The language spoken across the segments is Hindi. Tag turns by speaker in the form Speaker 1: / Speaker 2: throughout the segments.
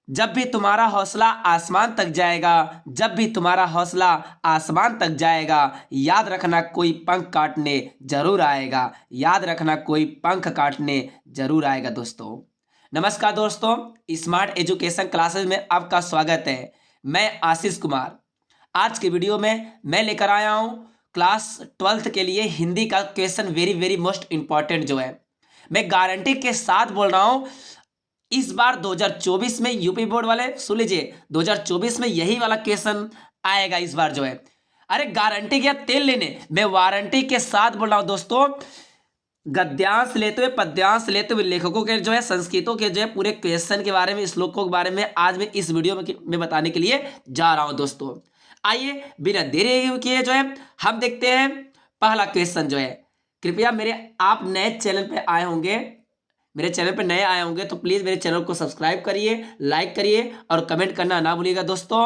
Speaker 1: जब भी तुम्हारा हौसला आसमान तक जाएगा, जब भी तुम्हारा हौसला आसमान तक जाएगा, याद रखना कोई पंख काटने जरूर आएगा, याद रखना कोई पंख काटने जरूर आएगा। दोस्तों नमस्कार दोस्तों, स्मार्ट एजुकेशन क्लासेस में आपका स्वागत है। मैं आशीष कुमार। आज के वीडियो में मैं लेकर आया हूँ क्लास 12th के लिए हिंदी का question very very most important जो है। मैं गारंटी के साथ बोल रहा हूँ, इस बार 2024 में यूपी बोर्ड वाले सुन लीजिए, 2024 में यही वाला क्वेश्चन आएगा इस बार जो है। अरे गारंटी क्या, तेल लेने, मैं वारंटी के साथ बोल रहा हूं दोस्तों। गद्यांश लेते हुए, पद्यांश लेते हुए, लेखकों के जो है, संस्कृतों के जो है पूरे क्वेश्चन के बारे में, श्लोकों के बारे में आज मैं इस वीडियो में बताने के लिए जा रहा हूं दोस्तों। आइए बिना देरी किए जो है हम देखते हैं पहला क्वेश्चन जो है। कृपया मेरे, आप नए चैनल पे आए होंगे, मेरे चैनल पर नए आए होंगे तो प्लीज़ मेरे चैनल को सब्सक्राइब करिए, लाइक करिए और कमेंट करना ना भूलिएगा दोस्तों,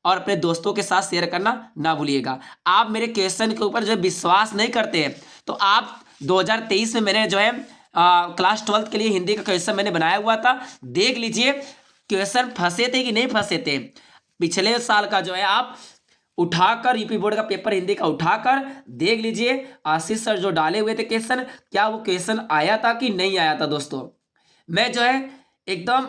Speaker 1: और अपने दोस्तों के साथ शेयर करना ना भूलिएगा। आप मेरे क्वेश्चन के ऊपर जो है विश्वास नहीं करते हैं तो आप 2023 में मैंने जो है क्लास 12th के लिए हिंदी का क्वेश्चन मैंने बनाया हुआ था, देख लीजिए क्वेश्चन फंसे थे कि नहीं फंसे थे। पिछले साल का जो है आप उठाकर, यूपी बोर्ड का पेपर हिंदी का उठाकर देख लीजिए, आशीष सर जो डाले हुए थे क्वेश्चन, क्या वो क्वेश्चन आया था कि नहीं आया था। दोस्तों मैं जो है एकदम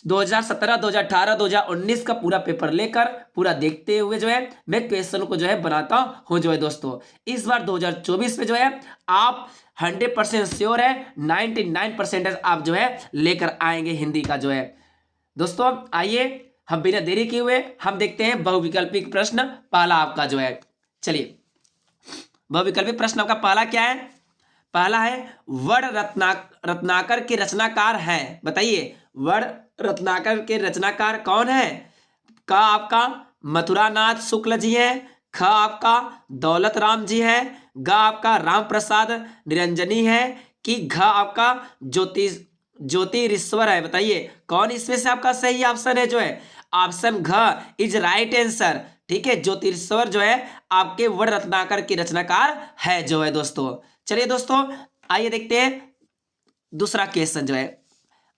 Speaker 1: 2017, 2018, 2019 का पूरा पेपर लेकर पूरा देखते हुए जो है मैं क्वेश्चन को जो है बनाता हूं जो है। दोस्तों इस बार 2024 में जो है आप 100% श्योर है, 99% आप जो है लेकर आएंगे हिंदी का जो है। दोस्तों आइए हम बिना देरी किए हुए हम देखते हैं बहुविकल्पिक प्रश्न पहला आपका जो है। चलिए बहुविकल्पिक प्रश्न आपका पहला क्या है? पहला है वर्ण रत्नाकर के रचनाकार हैं, बताइए वर्ण रत्नाकर के रचनाकार कौन है? का आपका मथुरानाथ शुक्ल जी है, ख आपका दौलत राम जी है, ग आपका राम प्रसाद निरंजनी है, कि घ आपका ज्योतिरीश्वर है। बताइए कौन इसमें से आपका सही ऑप्शन है जो है? ऑप्शन घ इज राइट आंसर। ठीक है, ज्योतिरीश्वर जो है आपके वर्ण रत्नाकर के रचनाकार है जो है। दोस्तों चलिए दोस्तों आइए देखते हैं दूसरा क्वेश्चन जो है।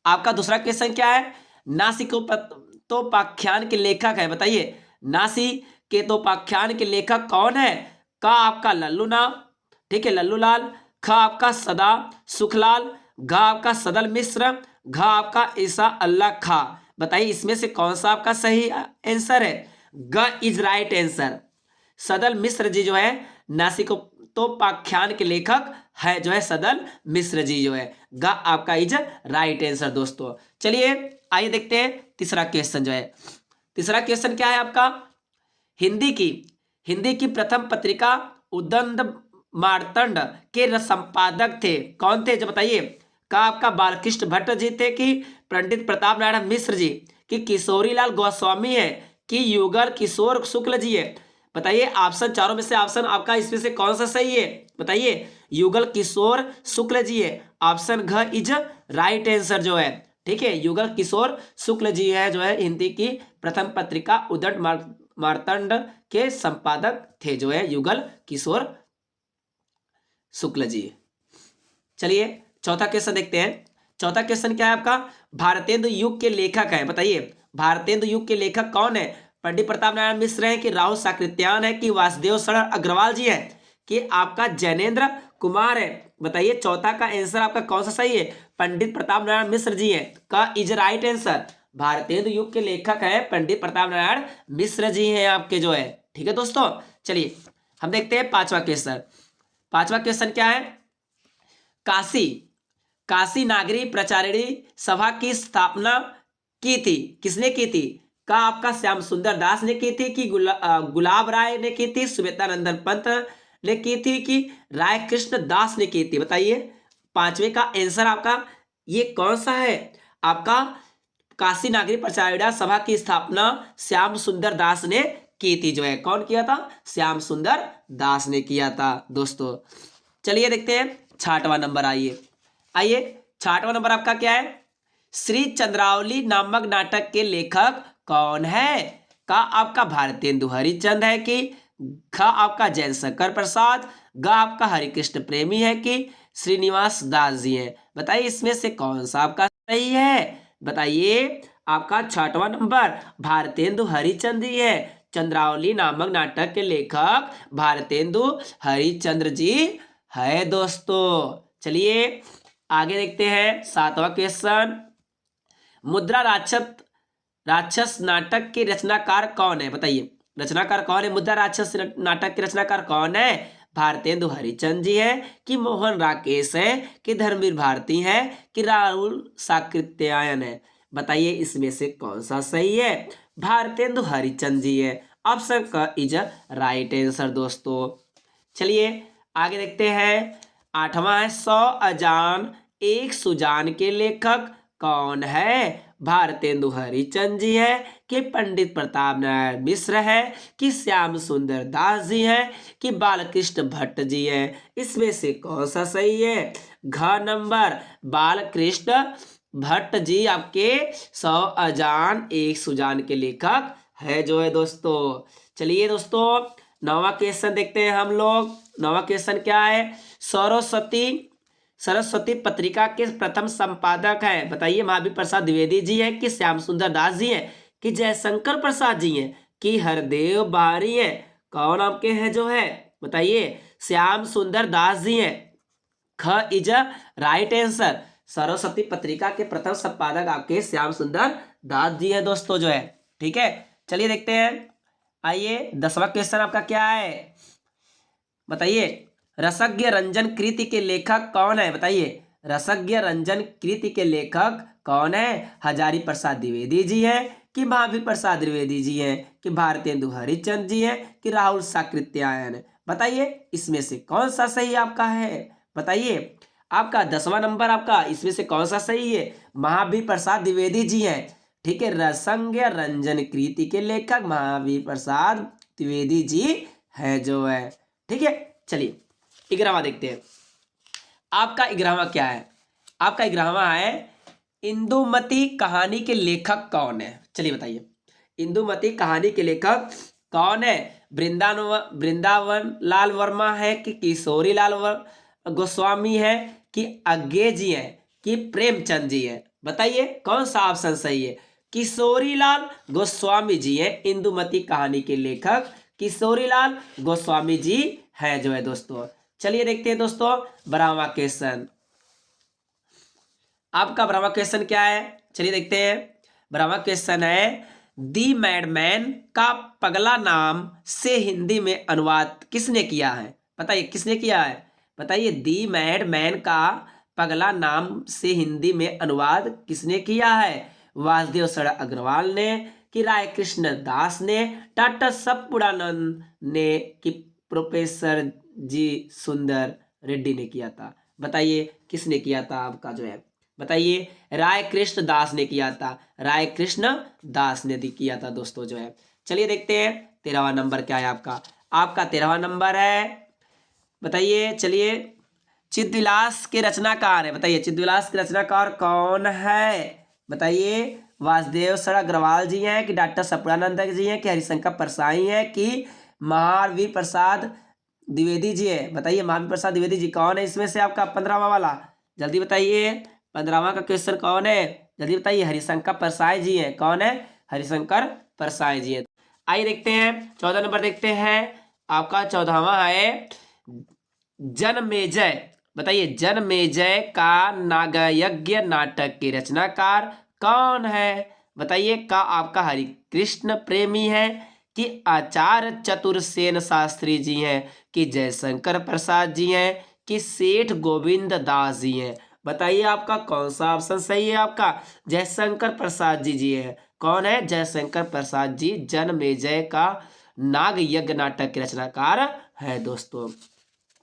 Speaker 1: आपका दूसरा क्वेश्चन क्या है? नासिकोपतोपाख्यान के लेखक है, बताइए नासिकेतोपाख्यान के लेखक कौन है? का आपका लल्लू नाम, ठीक है लल्लू लाल, ख आपका सदा सुखलाल, घ आपका सदल मिश्र, घ आपका ईसा अल्लाह खा। बताइए इसमें से कौन सा आपका सही आंसर है? ग इज राइट आंसर। सदल मिश्र जी जो है नासिकोपतोपाख्यान के लेखक है जो है, सदल मिश्र जी जो है। ग आपका इज राइट आंसर। दोस्तों चलिए आइए देखते हैं तीसरा क्वेश्चन जो है। तीसरा क्वेश्चन क्या है आपका? हिंदी की प्रथम पत्रिका उदंड मार्तंड के संपादक थे, कौन थे जो बताइए? का आपका बालकृष्ण भट्ट जी थे, कि पंडित प्रताप नारायण मिश्र जी, कि किशोरीलाल गोस्वामी है, कि युगल किशोर शुक्ल जी है। बताइए ऑप्शन चारों में से ऑप्शन आपका इसमें से कौन सा सही है? बताइए युगल किशोर शुक्ल जी है, ऑप्शन घ इज राइट आंसर जो है। ठीक है, युगल किशोर शुक्ल जी है जो है हिंदी की प्रथम पत्रिका उदंड मार्तंड के संपादक थे जो है, युगल किशोर शुक्ल जी। चलिए चौथा क्वेश्चन देखते हैं। चौथा क्वेश्चन क्या है आपका? भारतेंदु युग के लेखक है, बताइए भारतेंदु युग के लेखक कौन है? पंडित प्रताप नारायण मिश्र है, कि राहुल साकृत्यायन है, कि वासुदेव शरण अग्रवाल जी है, कि आपका जैनेन्द्र कुमार है। बताइए चौथा का आंसर आपका कौन सा सही है? पंडित प्रताप नारायण मिश्र जी है, का इज राइट आंसर। भारतेंदु युग के लेखक है पंडित प्रताप नारायण मिश्र जी हैं आपके जो है। ठीक है दोस्तों चलिए हम देखते हैं पांचवा क्वेश्चन। पांचवा क्वेश्चन क्या है? काशी नागरी प्रचारिणी सभा की स्थापना की थी, किसने की थी? का आपका श्याम सुंदर दास ने की थी, कि गुलाब राय ने की थी, सुवेदानंदन पंत ने की थी, कि राय कृष्ण दास ने की थी। बताइए पांचवे का आंसर आपका ये कौन सा है? आपका काशी नागरी प्रचारिणी सभा की स्थापना श्याम सुंदर दास ने की थी जो है। कौन किया था? श्याम सुंदर दास ने किया था। दोस्तों चलिए देखते हैं छठवां नंबर। आइए छठवां नंबर आपका क्या है? श्री चंद्रावली नामक नाटक के लेखक कौन है? का आपका भारतेंदु हरिचंद है, कि ख आपका जैन शंकर प्रसाद, ग आपका हरिकृष्ण प्रेमी है, कि श्रीनिवास दास जी है। बताइए इसमें से कौन सा आपका सही है? बताइए आपका 6वां नंबर भारतेंदु हरिचंद जी है। चंद्रावली नामक नाटक के लेखक भारतेंदु हरिचंद्र जी है दोस्तों। चलिए आगे देखते हैं 7वां क्वेश्चन। मुद्रा राक्षस राक्षस नाटक के रचनाकार कौन है? बताइए रचनाकार कौन है? मुद्रा राक्षस नाटक के रचनाकार कौन है? भारतेंदु हरिचंद जी है कि मोहन राकेश है कि धर्मवीर भारती है कि राहुल साकृत्यायन है? बताइए इसमें से कौन सा सही है? भारतेंदु हरिचंद जी है। ऑप्शन का इज राइट आंसर दोस्तों। चलिए आगे देखते हैं 8वां है 100 अजान एक सुजान के लेखक कौन है? भारतेंदु हरिचंद जी है कि पंडित प्रताप नारायण मिश्र है कि श्याम सुंदर दास जी है कि बालकृष्ण भट्ट जी है? इसमें से कौन सा सही है? घ नंबर बालकृष्ण भट्ट जी आपके 100 अजान एक सुजान के लेखक है जो है दोस्तों। चलिए दोस्तों 9वां क्वेश्चन देखते हैं हम लोग। 9वां क्वेश्चन क्या है? सरस्वती पत्रिका के प्रथम संपादक है? बताइए महावीर प्रसाद द्विवेदी जी है कि श्याम सुंदर दास जी है कि जयशंकर प्रसाद जी हैं कि हरदेव बारी हैं? कौन आपके हैं जो है? बताइए श्याम सुंदर दास जी हैं। ख इज राइट आंसर। सरस्वती पत्रिका के प्रथम संपादक आपके श्याम सुंदर दास जी हैं दोस्तों जो है। ठीक है चलिए देखते हैं। आइए 10वां क्वेश्चन आपका क्या है? बताइए रसज्ञ रंजन कृति के लेखक कौन है? बताइए रसज्ञ रंजन कृति के लेखक कौन है? हजारी प्रसाद द्विवेदी जी हैं कि महावीर प्रसाद द्विवेदी जी हैं कि भारतेंदु हरिचंद जी हैं कि राहुल साकृत्यायन? बताइए इसमें से कौन सा सही आपका है? बताइए आपका 10वां नंबर आपका इसमें से कौन सा सही है? महावीर प्रसाद द्विवेदी जी हैं। ठीक है रसज्ञ रंजन कृति के लेखक महावीर प्रसाद द्विवेदी जी है जो है। ठीक है चलिए 11वां देखते हैं। आपका 11वां क्या है? आपका 11वां है इंदुमती कहानी के लेखक कौन है? चलिए बताइए इंदुमती कहानी के लेखक कौन है? वृंदावन लाल वर्मा है कि किशोरी लाल गोस्वामी है कि अज्ञे जी है कि प्रेमचंद जी है? बताइए कौन सा ऑप्शन सही है? किशोरी लाल गोस्वामी जी हैं इंदुमती कहानी के लेखक किशोरीलाल गोस्वामी जी है जो है दोस्तों। चलिए देखते हैं दोस्तों 12वां क्वेश्चन। आपका 12वां क्वेश्चन क्या है? चलिए देखते हैं। 12वां क्वेश्चन है दी मैडमैन का पगला नाम से हिंदी में अनुवाद किसने किया है? बताइए किसने किया है? बताइए दी मैडमैन का पगला नाम से हिंदी में अनुवाद किसने किया है? वासुदेव सर अग्रवाल ने कि राय कृष्ण दास ने डॉक्टर सप्पुरानंद ने कि प्रोफेसर जी सुंदर रेड्डी ने किया था? बताइए किसने किया था आपका जो है? बताइए राय कृष्ण दास ने किया था। राय कृष्ण दास ने किया था दोस्तों जो है। चलिए देखते हैं 13वां नंबर क्या है आपका? आपका 13वां नंबर है बताइए। चलिए चित्तविलास के रचनाकार है। बताइए चित्तविलास के रचनाकार कौन है? बताइए वासुदेव सर अग्रवाल जी हैं कि डॉक्टर सप्पुरानंद जी हैं कि हरिशंकर परसाई हैं कि महावीर प्रसाद द्विवेदी जी है? बताइए महावीर प्रसाद द्विवेदी जी कौन है इसमें से आपका 15वां वाला? जल्दी बताइए 15वां का क्वेश्चन कौन है? जल्दी बताइए। हरिशंकर परसाई जी हैं। कौन है? हरिशंकर परसाई जी है। आइए देखते हैं 14 नंबर देखते हैं। आपका 14वां है जनमेजय। बताइए जनमेजय का नागयज्ञ नाटक के रचनाकार कौन है? बताइए का आपका हरिकृष्ण प्रेमी है कि आचार्य चतुरसेन शास्त्री जी हैं कि जयशंकर प्रसाद जी हैं कि सेठ गोविंद दास जी हैं? बताइए आपका कौन सा ऑप्शन सही है? आपका जयशंकर प्रसाद जी है। कौन है? जयशंकर प्रसाद जी जनमेजय का नाग यज्ञ नाटक के रचनाकार है दोस्तों।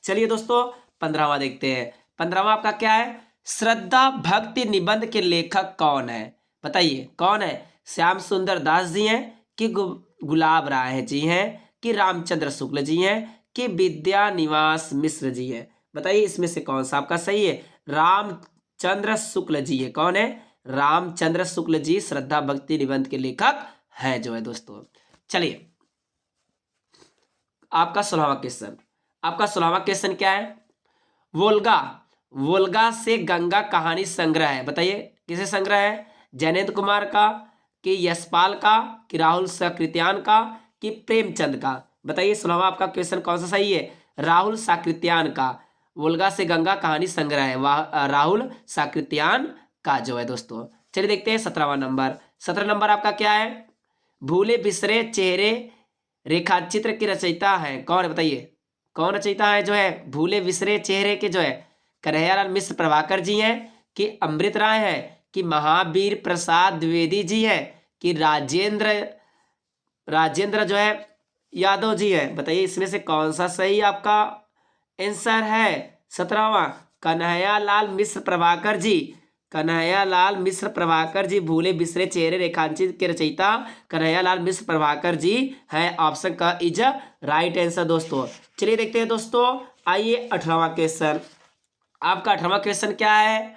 Speaker 1: चलिए दोस्तों 15वां देखते हैं। 15वां आपका क्या है? श्रद्धा भक्ति निबंध के लेखक कौन है? बताइए कौन है? श्याम सुंदर दास जी हैं कि गुलाब राय जी हैं कि रामचंद्र शुक्ल जी हैं कि विद्या निवास मिश्र जी हैं? बताइए इसमें से कौन सा आपका सही है? रामचंद्र शुक्ल जी है। कौन है? रामचंद्र शुक्ल जी श्रद्धा भक्ति निबंध के लेखक है जो है दोस्तों। चलिए आपका 16वां क्वेश्चन। आपका 16वां क्वेश्चन क्या है? वोल्गा वोल्गा से गंगा कहानी संग्रह है। बताइए किसे संग्रह है? जैनेन्द्र कुमार का कि यशपाल का, कि राहुल साकृत्यायन का, कि प्रेमचंद का? बताइए 16वां आपका क्वेश्चन कौन सा सही है? राहुल साकृत्यायन का। वोल्गा से गंगा कहानी संग्रह है वह राहुल साकृत्यायन का जो है दोस्तों। चलिए देखते हैं 17वां नंबर। 17 नंबर आपका क्या है? भूले बिसरे चेहरे रेखाचित्र की रचयिता है कौन है? बताइए कौन रचयिता है जो है भूले बिसरे चेहरे के जो है? कन्हैयालाल मिश्र प्रभाकर जी हैं, कि अमृत राय है, कि महावीर प्रसाद द्विवेदी जी है, कि राजेंद्र राजेंद्र जो है यादव जी है? बताइए इसमें से कौन सा सही आपका आंसर है? 17वां कन्हैयालाल मिश्र प्रभाकर जी। कन्हैयालाल मिश्र प्रभाकर जी भूले बिसरे चेहरे रेखांकित के रचयिता कन्हैयालाल मिश्र प्रभाकर जी हैं। ऑप्शन का इज राइट आंसर दोस्तों। चलिए देखते हैं दोस्तों। आइए 18वां क्वेश्चन। आपका 18वां क्वेश्चन क्या है?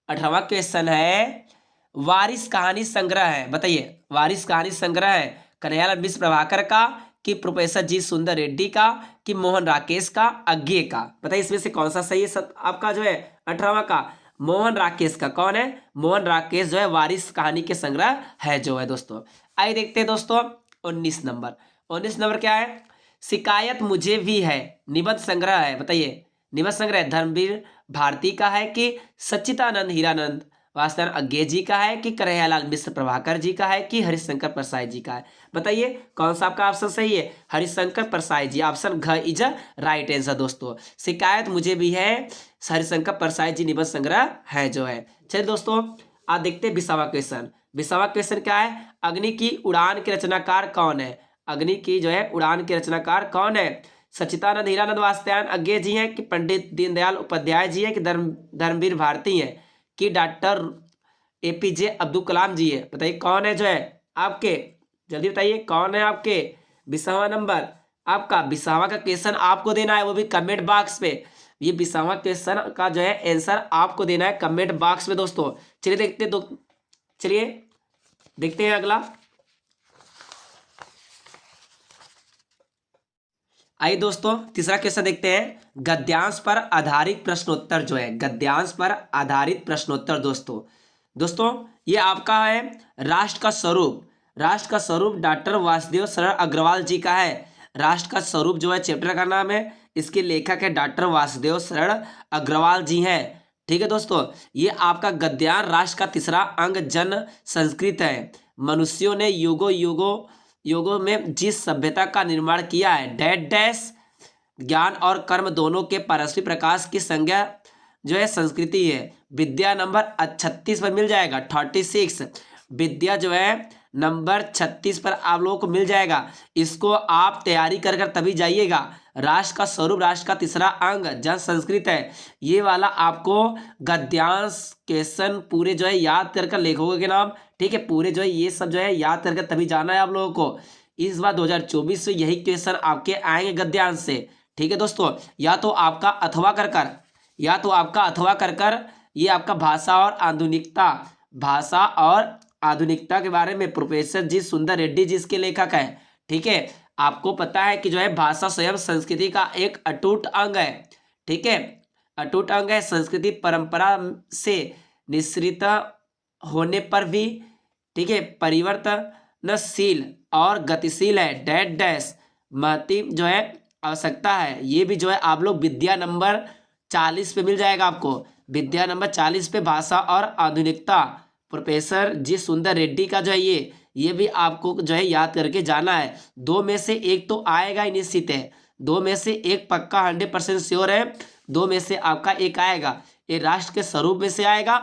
Speaker 1: 18वां क्वेश्चन है वारिस कहानी संग्रह है। बताइए वारिस कहानी संग्रह है कन्हैयालाल मिश्र प्रभाकर का, कि प्रोफेसर जी सुंदर रेड्डी का, कि मोहन राकेश का, अज्ञे का? बताइए इसमें से कौन सा सही है? आपका जो है 18वां का मोहन राकेश का। कौन है? मोहन राकेश जो है वारिस कहानी के संग्रह है जो है दोस्तों। आइए देखते हैं दोस्तों 19 नंबर। 19 नंबर क्या है? शिकायत मुझे भी है निबंध संग्रह है। बताइए निबंध संग्रह धर्मवीर भारती का है, कि सच्चिदानंद हीरानंद वासुदेव अज्ञे जी का है, कि कन्हैयालाल मिश्र प्रभाकर जी का है, कि हरिशंकर परसाई जी का है? बताइए कौन सा आपका ऑप्शन सही है? हरिशंकर परसाई जी। ऑप्शन घ इज राइट आंसर दोस्तों। शिकायत मुझे भी है हरिशंकर परसाई जी निबंध संग्रह है जो है। चलिए दोस्तों आज देखते हैं 20वां क्वेश्चन। 20वां क्वेश्चन क्या है? अग्नि की उड़ान के रचनाकार कौन है? अग्नि की जो है उड़ान के रचनाकार कौन है? सच्चिदानंद हीरानंद वासुदेव अज्ञे जी हैं, कि पंडित दीनदयाल उपाध्याय जी हैं, कि धर्मवीर भारती हैं, कि डॉक्टर एपीजे अब्दुल कलाम जी है? बताइए कौन है जो है आपके? जल्दी बताइए कौन है आपके? 20वां नंबर। आपका 20वां का क्वेश्चन आपको देना है, वो भी कमेंट बॉक्स पे। ये 20वां क्वेश्चन का जो है आंसर आपको देना है कमेंट बॉक्स में दोस्तों। चलिए देखते हैं चलिए देखते हैं अगला। आइए दोस्तों तीसरा क्वेश्चन देखते हैं। गद्यांश पर आधारित प्रश्नोत्तर जो है, गद्यांश पर आधारित प्रश्नोत्तर दोस्तों। दोस्तों ये आपका है राष्ट्र का स्वरूप। राष्ट्र का स्वरूप डॉक्टर वासुदेव शरण अग्रवाल जी का है। राष्ट्र का स्वरूप जो है चैप्टर का नाम है, इसके लेखक है डॉक्टर वासुदेव शरण अग्रवाल जी हैं। ठीक है दोस्तों, ये आपका गद्यांश राष्ट्र का तीसरा अंग जन संस्कृत है। मनुष्यों ने युगों में जिस सभ्यता का निर्माण किया है डैश डैश ज्ञान और कर्म दोनों के पारस्परिक प्रकाश की संज्ञा जो है संस्कृति है। विद्या नंबर 36 पर मिल जाएगा 36। विद्या जो है नंबर 36 पर आप लोगों को मिल जाएगा। इसको आप तैयारी कर कर तभी जाइएगा। राष्ट्र का स्वरूप राष्ट्र का तीसरा अंग जन संस्कृत है। ये वाला आपको गद्यांश क्वेश्चन पूरे जो है याद कर कर लेखकों के नाम, ठीक है, पूरे जो है ये सब जो है याद करके तभी जाना है आप लोगों को। इस बार 2024 से यही क्वेश्चन आपके आएंगे गद्यांश से। ठीक है दोस्तों, या तो आपका अथवा कर कर ये आपका भाषा और आधुनिकता के बारे में प्रोफेसर जी सुंदर रेड्डी जी इसके लेखक है। ठीक है, आपको पता है कि जो है भाषा स्वयं संस्कृति का एक अटूट अंग है। ठीक है, अटूट अंग है। संस्कृति परंपरा से निश्रित होने पर भी, ठीक है, परिवर्तनशील और गतिशील है डैश डैश महती जो है आवश्यकता है। ये भी जो है आप लोग विद्या नंबर 40 पे मिल जाएगा आपको। विद्या नंबर 40 पे भाषा और आधुनिकता प्रोफेसर जी सुंदर रेड्डी का जो है ये भी आपको जो है याद करके जाना है। दो में से एक तो आएगा ही निश्चित है। दो में से एक पक्का 100% श्योर है। दो में से आपका एक आएगा। ये राष्ट्र के स्वरूप में से आएगा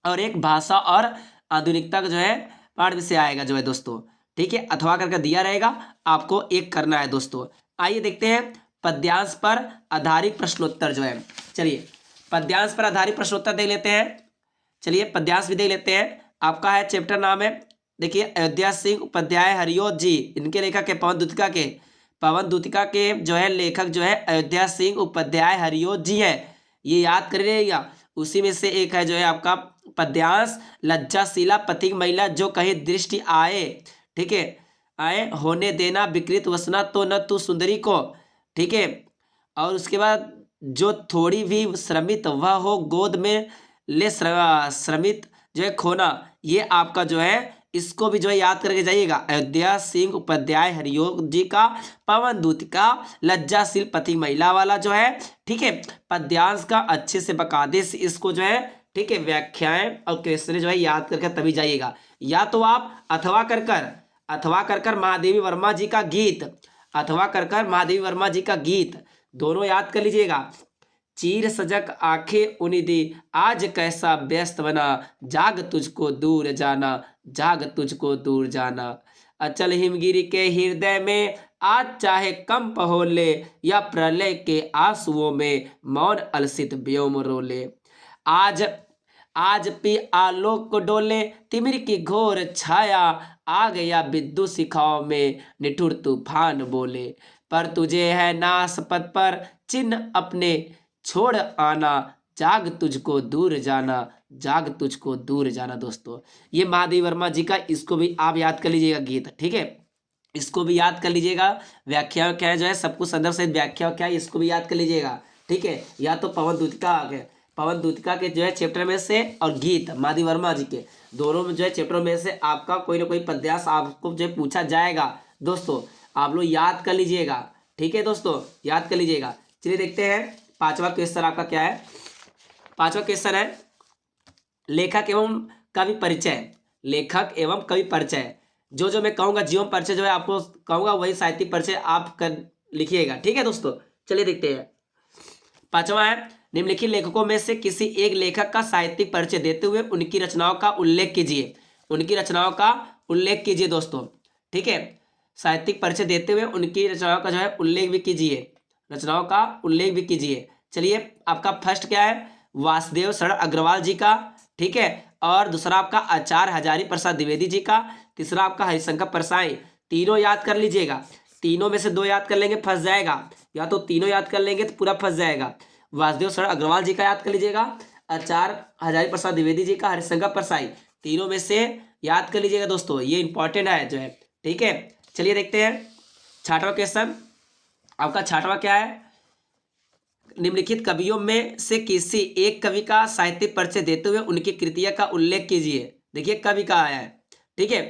Speaker 1: और एक भाषा और आधुनिकता का जो है पाठ में से आएगा जो है दोस्तों। ठीक है, अथवा करके दिया रहेगा, आपको एक करना है दोस्तों। आइए देखते हैं पद्यांश पर आधारित प्रश्नोत्तर जो है। चलिए पद्यांश पर आधारित प्रश्नोत्तर देख लेते हैं। चलिए पद्यांश भी देख लेते हैं। आपका है चैप्टर नाम है, देखिए, अयोध्या सिंह उपाध्याय हरिओत जी, इनके लेखक है पवन दूतिका के जो है लेखक जो है अयोध्या सिंह उपाध्याय हरिओत जी है। ये याद करिएगा। उसी में से एक है जो है आपका पद्यांश लज्जाशीला पथिक महिला जो कहीं दृष्टि आए, ठीक है, आए होने देना विकृत वसना तो न तू सुंदरी को। ठीक है, और उसके बाद जो थोड़ी भी श्रमित वह हो गोद में ले श्रमित जो है खोना। ये आपका जो है इसको भी जो है याद करके जाइएगा। अयोध्या सिंह उपाध्याय हरियोग जी का, पवन दूत का, लज्जाशील पति महिला वाला जो है, ठीक है, पद्यांश का अच्छे से बकायदे से इसको जो है, ठीक है, व्याख्याएं और क्वेश्चन जो है याद करके तभी जाइएगा। या तो आप अथवा कर महादेवी वर्मा जी का गीत, अथवा कर महादेवी वर्मा जी का गीत दोनों याद कर लीजिएगा। चीर सजक आंखें उन्हीं दी, आज कैसा व्यस्त बना, जाग तुझको दूर जाना, जाग तुझको दूर जाना। अचल हिमगिरी के हृदय में आज चाहे कंप हो ले, या प्रलय के आंसुओं में मौन अलसित व्योम रोले। आज आज पी आलोक को डोले, तिमिर की घोर छाया, आ गया विद्युत शिखाओं में निठुर तूफान बोले। पर तुझे है नास पथ पर चिन्ह अपने छोड़ आना, जाग तुझको दूर जाना, जाग तुझको दूर जाना। दोस्तों ये महादेवी वर्मा जी का, इसको भी आप याद कर लीजिएगा गीत, ठीक है, इसको भी याद कर लीजिएगा। व्याख्या क्या है जो है, सब कुछ संदर्भ सहित व्याख्या क्या है, इसको भी याद कर लीजिएगा, ठीक है। या तो पवन दूतिका आ गए, पवन दूतिका के जो है चैप्टर में से, और गीत महादेवी वर्मा जी के दोनों में जो है चैप्टर में से आपका कोई ना कोई पद्यांश आपको जो है पूछा जाएगा। दोस्तों आप लोग याद कर लीजिएगा, ठीक है दोस्तों, याद कर लीजिएगा। चलिए देखते हैं पांचवा क्वेश्चन आपका क्या है। पांचवा क्वेश्चन है लेखक एवं कवि परिचय। लेखक एवं कवि परिचय, जो जो मैं कहूंगा जीवन परिचय जो है आपको कहूंगा वही साहित्यिक परिचय आप कर लिखिएगा, ठीक है दोस्तों। चलिए देखते हैं पांचवा है, निम्नलिखित लेखकों में से किसी एक लेखक का साहित्यिक परिचय देते हुए उनकी रचनाओं का उल्लेख कीजिए। उनकी रचनाओं का उल्लेख कीजिए दोस्तों, ठीक है, साहित्यिक परिचय देते हुए उनकी रचनाओं का जो है उल्लेख भी कीजिए, रचनाओं का उल्लेख भी कीजिए। चलिए आपका फर्स्ट क्या है, वासुदेव शरण अग्रवाल जी का, ठीक है, और दूसरा आपका आचार्य हजारी प्रसाद द्विवेदी जी का, तीसरा आपका हरिशंकर परसाई। तीनों याद कर लीजिएगा, तीनों में से दो याद कर लेंगे फंस जाएगा, या तो तीनों याद कर लेंगे तो पूरा फंस जाएगा। वासुदेव शरण अग्रवाल जी का याद कर लीजिएगा, आचार्य हजारी प्रसाद द्विवेदी जी का, हरिशंकर परसाई, तीनों में से याद कर लीजिएगा दोस्तों, ये इंपॉर्टेंट है जो है, ठीक है। चलिए देखते हैं छठवां क्वेश्चन आपका। छठवां क्या है, निम्नलिखित कवियों में से किसी एक कवि का साहित्यिक परिचय देते हुए उनकी कृतियां का उल्लेख कीजिए। देखिए कवि का आया है, ठीक है,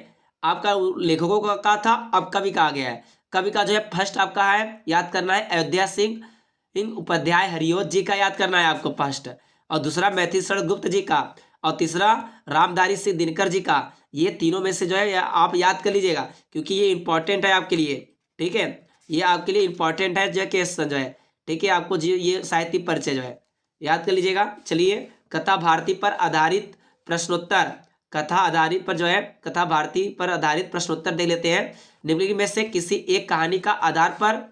Speaker 1: आपका लेखकों का था, अब कवि का आ गया है। कवि का जो है फर्स्ट आपका है, याद करना है अयोध्या सिंह उपाध्याय हरियोज जी का याद करना है आपको फर्स्ट, और दूसरा मैथिली शरण गुप्त जी का, और तीसरा रामधारी सिंह दिनकर जी का। ये तीनों में से जो है आप याद कर लीजिएगा, क्योंकि ये इंपॉर्टेंट है आपके लिए, ठीक है, ये आपके लिए इंपॉर्टेंट है जो है क्वेश्चन जो है, ठीक है, आपको जी ये साहित्यिक परिचय जो है याद कर लीजिएगा। चलिए कथा भारती पर आधारित प्रश्नोत्तर, कथा आधारित पर जो है कथा भारती पर आधारित प्रश्नोत्तर दे लेते हैं। निम्नलिखित में से किसी एक कहानी का आधार पर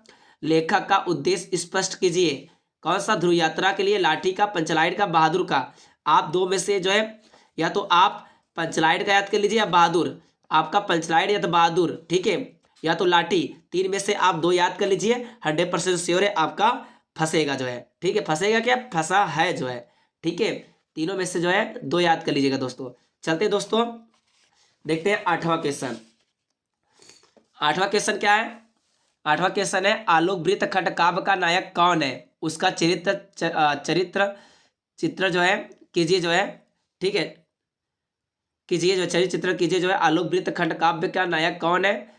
Speaker 1: लेखक का उद्देश्य स्पष्ट कीजिए। कौन सा, ध्रुव यात्रा के लिए लाठी का, पंचलाइट का, बहादुर का। आप दो में से जो है, या तो आप पंचलाइट का याद कर लीजिए या बहादुर, आपका पंचलाइट या तो बहादुर, ठीक है, या तो लाठी, तीन में से आप दो याद कर लीजिए। 100% श्योर है आपका फंसेगा जो है, ठीक है, फंसेगा क्या, फंसा है जो है, ठीक है, तीनों में से जो है दो याद कर लीजिएगा दोस्तों। चलते दोस्तों देखते हैं आठवां क्वेश्चन। आठवां क्वेश्चन क्या है, आठवां क्वेश्चन है आलोक वृत्त खंड काव्य का नायक कौन है, उसका चित्र जो है कीजिए जो है, ठीक है, कीजिए जो चरित्र चित्रण कीजिए जो है। आलोक वृत्त खंड काव्य का नायक कौन है,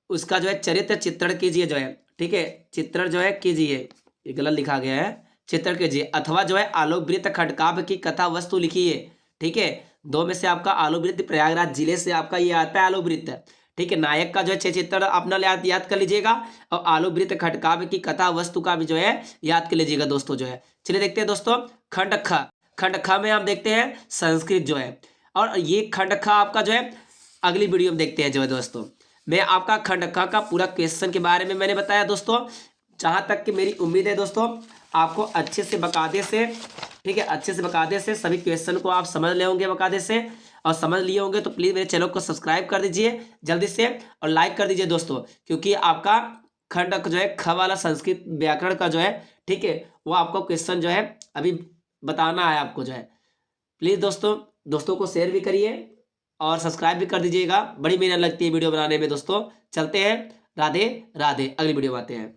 Speaker 1: उसका जो है चरित्र चित्रण कीजिए जो है, ठीक है, चित्रण जो है कीजिए, ये गलत लिखा गया है, चित्रण कीजिए। अथवा जो है आलोक वृत्त खंड काव्य की कथा वस्तु लिखिए, ठीक है, दो में से आपका आलोक वृत्त प्रयागराज जिले से आपका ये आता है आलोक वृत्त, ठीक है, नायक का जो है चित्रण अपना याद कर लीजिएगा, और आलोक वृत्त खंड काव्य की कथा वस्तु का भी जो है याद कर लीजिएगा दोस्तों जो है। चलिए देखते हैं दोस्तों खंड ख। खंड ख में हम देखते हैं संस्कृत जो है, और ये खंड ख आपका जो है अगली वीडियो में देखते हैं जो है दोस्तों। मैं आपका खंड ख का पूरा क्वेश्चन के बारे में मैंने बताया दोस्तों, जहाँ तक कि मेरी उम्मीद है दोस्तों आपको अच्छे से बकायदे से, ठीक है, अच्छे से बकायदे से सभी क्वेश्चन को आप समझ ले होंगे बकायदे से, और समझ लिए होंगे तो प्लीज़ मेरे चैनल को सब्सक्राइब कर दीजिए जल्दी से, और लाइक कर दीजिए दोस्तों, क्योंकि आपका खंड जो है ख वाला संस्कृत व्याकरण का जो है, ठीक है, वो आपको क्वेश्चन जो है अभी बताना है आपको जो है। प्लीज़ दोस्तों को शेयर भी करिए और सब्सक्राइब भी कर दीजिएगा, बड़ी मेहनत लगती है वीडियो बनाने में दोस्तों। चलते हैं, राधे राधे, अगली वीडियो में आते हैं।